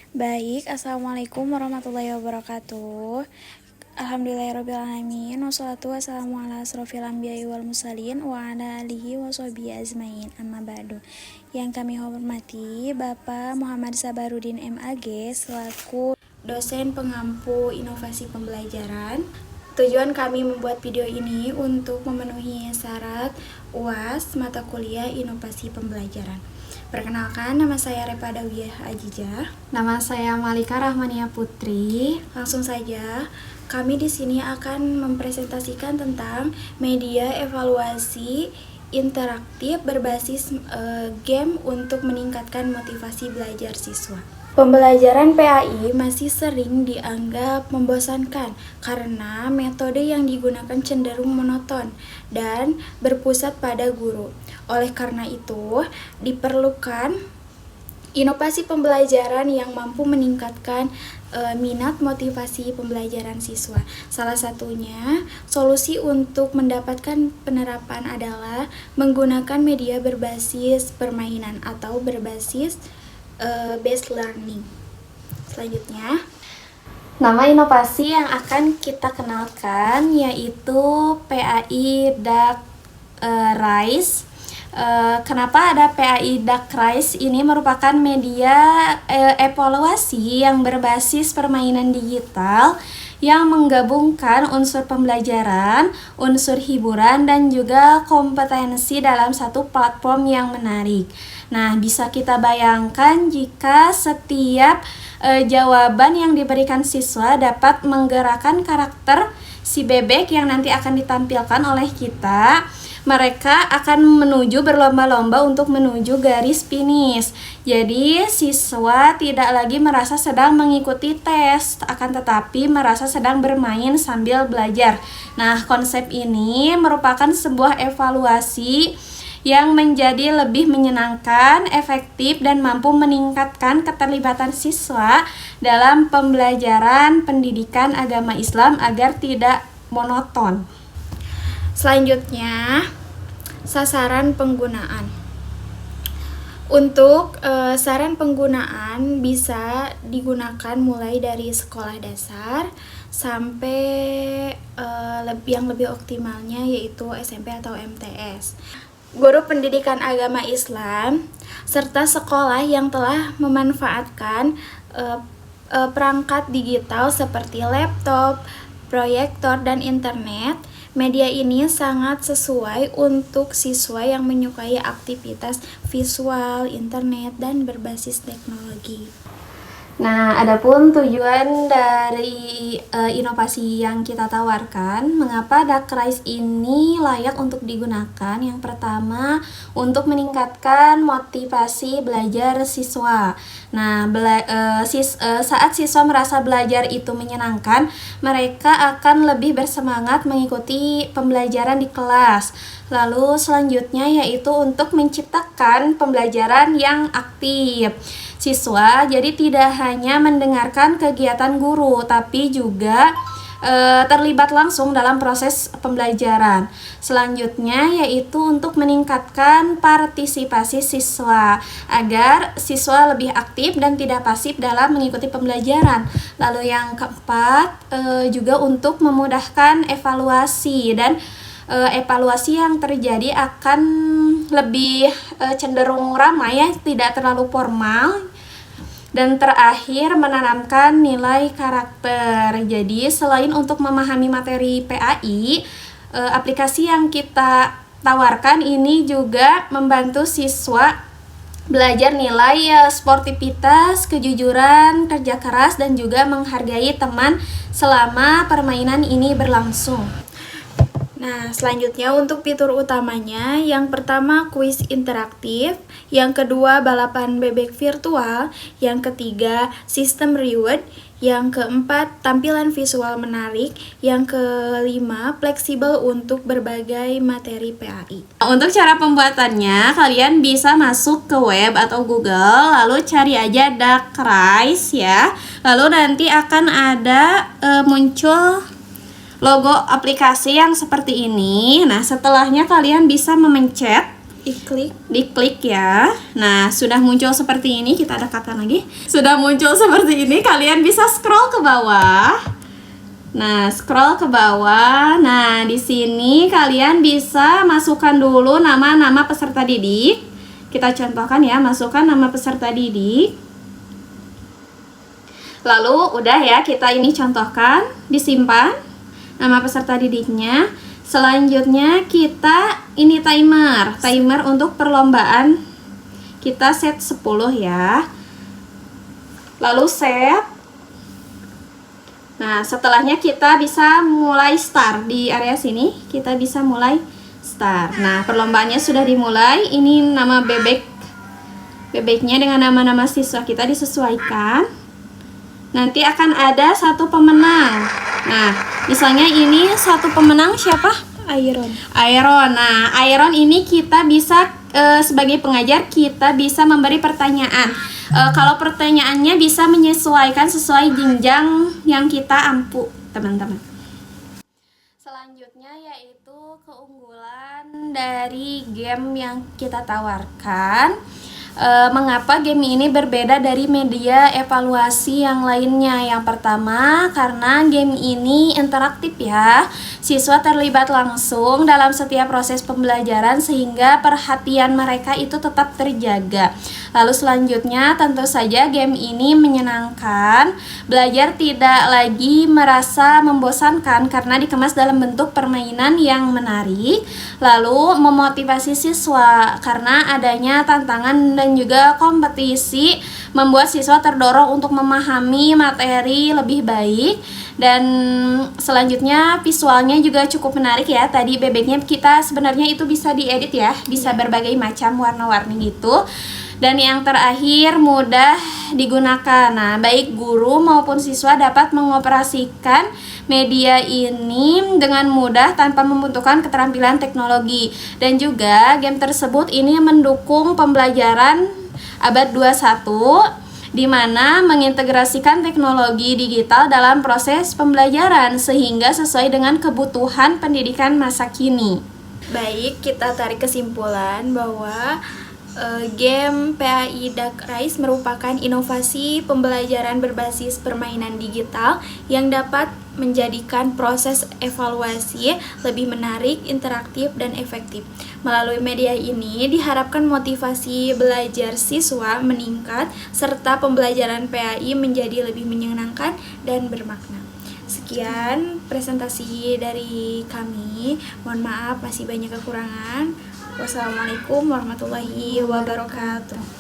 Baik, Assalamualaikum warahmatullahi wabarakatuh. Alhamdulillahirrabbilalamin. Wassalatu wassalamu ala asrofil anbiya'i wal mursalin wa ala alihi wa sahbihi azmain. Amma ba'du. Yang kami hormati Bapak Muhammad Sabarudin MAG selaku dosen pengampu inovasi pembelajaran. Tujuan kami membuat video ini untuk memenuhi syarat UAS mata kuliah inovasi pembelajaran. Perkenalkan, nama saya Repa Dawiyah Ajijah. Nama saya Malika Rahmania Putri. Langsung saja, kami di sini akan mempresentasikan tentang media evaluasi interaktif berbasis game untuk meningkatkan motivasi belajar siswa. Pembelajaran PAI masih sering dianggap membosankan karena metode yang digunakan cenderung monoton dan berpusat pada guru. Oleh karena itu, diperlukan inovasi pembelajaran yang mampu meningkatkan minat motivasi pembelajaran siswa. Salah satunya, solusi untuk mendapatkan penerapan adalah menggunakan media berbasis permainan atau berbasis based learning. Selanjutnya, Nama inovasi yang akan kita kenalkan yaitu PAI Duck Rice. Kenapa ada PAI Duck Rice? Ini merupakan media evaluasi yang berbasis permainan digital yang menggabungkan unsur pembelajaran, unsur hiburan, dan juga kompetensi dalam satu platform yang menarik. Nah, bisa kita bayangkan jika setiap jawaban yang diberikan siswa dapat menggerakkan karakter si bebek yang nanti akan ditampilkan oleh kita. Mereka akan menuju berlomba-lomba untuk menuju garis finish. Jadi siswa tidak lagi merasa sedang mengikuti tes, akan tetapi merasa sedang bermain sambil belajar. Nah, konsep ini merupakan sebuah evaluasi yang menjadi lebih menyenangkan, efektif, dan mampu meningkatkan keterlibatan siswa dalam pembelajaran pendidikan agama Islam agar tidak monoton. selanjutnya, sasaran penggunaan. Untuk saran penggunaan bisa digunakan mulai dari sekolah dasar sampai yang lebih optimalnya yaitu SMP atau MTS. Guru pendidikan agama Islam serta sekolah yang telah memanfaatkan perangkat digital seperti laptop, proyektor, dan internet. Media ini sangat sesuai untuk siswa yang menyukai aktivitas visual, internet, dan berbasis teknologi. Nah, adapun tujuan dari inovasi yang kita tawarkan, mengapa Duck Rice ini layak untuk digunakan? Yang pertama, untuk meningkatkan motivasi belajar siswa. Nah, saat siswa merasa belajar itu menyenangkan, mereka akan lebih bersemangat mengikuti pembelajaran di kelas. Lalu selanjutnya yaitu untuk menciptakan pembelajaran yang aktif. Siswa jadi tidak hanya mendengarkan kegiatan guru, tapi juga terlibat langsung dalam proses pembelajaran. Selanjutnya yaitu untuk meningkatkan partisipasi siswa agar siswa lebih aktif dan tidak pasif dalam mengikuti pembelajaran. Lalu yang keempat juga untuk memudahkan evaluasi, dan evaluasi yang terjadi akan lebih cenderung ramai ya, tidak terlalu formal. Dan terakhir, menanamkan nilai karakter. Jadi selain untuk memahami materi PAI, aplikasi yang kita tawarkan ini juga membantu siswa belajar nilai sportivitas, kejujuran, kerja keras, dan juga menghargai teman selama permainan ini berlangsung. Nah, selanjutnya untuk fitur utamanya, yang pertama kuis interaktif, yang kedua balapan bebek virtual, yang ketiga sistem reward, yang keempat tampilan visual menarik, yang kelima fleksibel untuk berbagai materi PAI. Untuk cara pembuatannya, kalian bisa masuk ke web atau Google, lalu cari aja Duck Rice ya. Lalu nanti akan ada muncul logo aplikasi yang seperti ini. Nah, setelahnya kalian bisa memencet diklik ya. Nah, sudah muncul seperti ini, kita dekatkan lagi. Sudah muncul seperti ini, kalian bisa scroll ke bawah. Nah, scroll ke bawah. Nah, di sini kalian bisa masukkan dulu nama-nama peserta didik. Kita contohkan ya, masukkan nama peserta didik. Lalu udah ya, kita ini contohkan, disimpan nama peserta didiknya. Selanjutnya kita ini timer untuk perlombaan. Kita set 10 ya. Lalu set. Nah, setelahnya kita bisa mulai start di area sini. Kita bisa mulai start. Nah, perlombaannya sudah dimulai. Ini nama bebeknya dengan nama-nama siswa kita disesuaikan. Nanti akan ada satu pemenang. Nah, misalnya ini satu pemenang siapa? Iron. Nah, Iron ini kita bisa sebagai pengajar kita bisa memberi pertanyaan. Kalau pertanyaannya bisa menyesuaikan sesuai jenjang yang kita ampu, teman-teman. Selanjutnya yaitu keunggulan dari game yang kita tawarkan. Mengapa game ini berbeda dari media evaluasi yang lainnya? Yang pertama, karena game ini interaktif ya. Siswa terlibat langsung dalam setiap proses pembelajaran sehingga perhatian mereka itu tetap terjaga. Lalu selanjutnya, tentu saja game ini menyenangkan. Belajar tidak lagi merasa membosankan karena dikemas dalam bentuk permainan yang menarik. Lalu memotivasi siswa karena adanya tantangan dan juga kompetisi membuat siswa terdorong untuk memahami materi lebih baik. Dan selanjutnya visualnya juga cukup menarik ya. Tadi bebeknya kita sebenarnya itu bisa diedit ya, bisa berbagai macam warna-warni gitu. Dan yang terakhir mudah digunakan. Nah, baik guru maupun siswa dapat mengoperasikan media ini dengan mudah tanpa membutuhkan keterampilan teknologi. Dan juga game tersebut ini mendukung pembelajaran abad 21 di mana mengintegrasikan teknologi digital dalam proses pembelajaran sehingga sesuai dengan kebutuhan pendidikan masa kini. Baik, kita tarik kesimpulan bahwa game PAI Duck Race merupakan inovasi pembelajaran berbasis permainan digital yang dapat menjadikan proses evaluasi lebih menarik, interaktif, dan efektif. Melalui media ini diharapkan motivasi belajar siswa meningkat serta pembelajaran PAI menjadi lebih menyenangkan dan bermakna. Sekian presentasi dari kami. Mohon maaf masih banyak kekurangan. Wassalamualaikum warahmatullahi wabarakatuh.